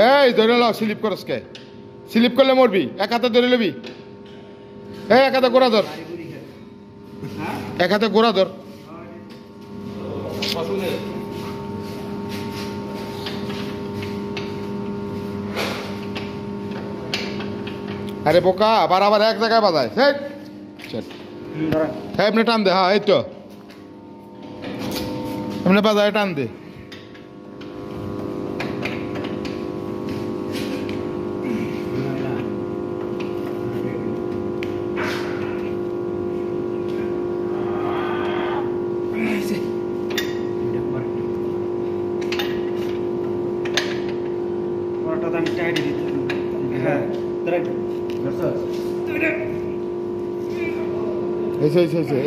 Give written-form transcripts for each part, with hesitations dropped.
এই ধরে লাও, স্লিপ করস কে? স্লিপ করলে মরবি। এক হাতে ধরে লবি। এই এক হাতে গোড়া ধর, এক হাতে গোড়া ধর। আরে বোকা, আবার এক জায়গায় বাজায়। হ্যাঁ এমনি টান দে। হ্যাঁ এই তো এমনি বাজায় টান দে।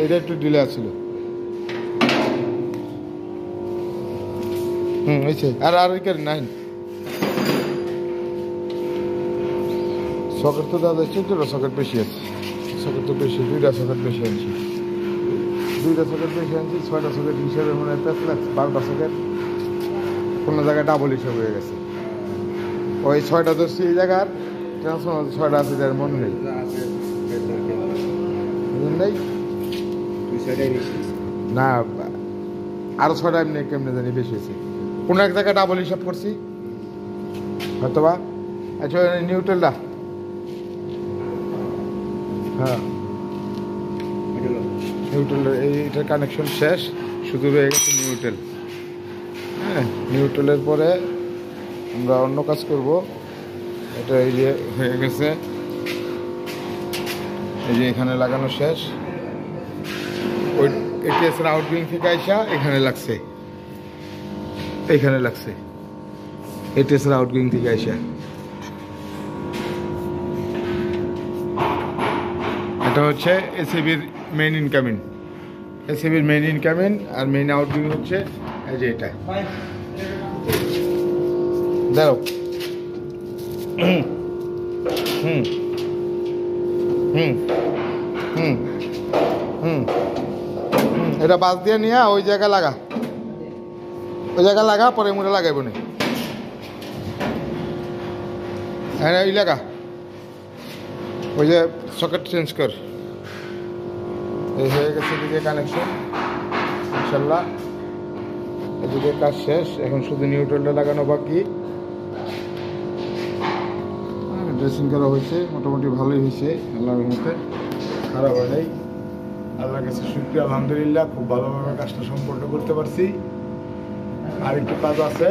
এটা একটু ডিলে আসছিল। আর নাই সকেট তো দাদা চোদ্দটা সকেট বেশি আছে। সকেট তো বেশি, দুইটা সকেট বেশি আনছি। দুইটা সকেট বেশি আনছি, 6টা সকেট হিসাবে মনে হয় 12টা সকেট কোনো জায়গায় ডাবল হিসাব হয়ে গেছে। ওই 6টা ধরছি এই জায়গার ট্রান্সফর্মার 6টা আছে, যার মনে নেই না, আরো 6টা এমনি কেমনে জানি বেশি আছে। কোনো এক জায়গায় ডাবল হিসাব করছি হয়তোবা। আচ্ছা নিউট্রালটা, হ্যাঁ নিউট্রাল, এইটার কানেকশন শেষ, শুধু রয়ে গেছে নিউট্রাল। হ্যাঁ নিউট্রালের পরে আমরা অন্য কাজ করব। এটা এই যে হয়ে গেছে, এই যে এখানে লাগানো শেষ। ওই এটিএসের আউটগোয়িং থেকে আইসা এখানে লাগছে, এখানে লাগছে এটিএসের আউটগোয়িং থেকে আইসা। এটা হচ্ছে এসিবির মেইন ইনকামিং, এসিবির মেইন ইনকামিং। আর মেইন আউটগোয়িং হচ্ছে এই যে এটা। দাও হুম হুম হুম হুম হুম এটা বাস দিয়ে নিয়ে ওই জায়গায় লাগা, ওই জায়গায় লাগা, পরে মুড়ে লাগাইব না। হ্যাঁ ওই লাগা, ওই যে সকেট চেঞ্জ কর। এই হয়ে গেছে দিকে কানেকশন ইনশাল্লাহ। এদিকে কাজ শেষ, এখন শুধু নিউট্রালটা লাগানো বাকি। ড্রেসিং করা হয়েছে, মোটামুটি ভালোই হয়েছে, আল্লাহর মতে খারাপ হয় নাই। আল্লাহর কাছে শুকরিয়া, আলহামদুলিল্লাহ খুব ভালোভাবে কাজটা সম্পন্ন করতে পারছি। আর একটু কাজ আছে।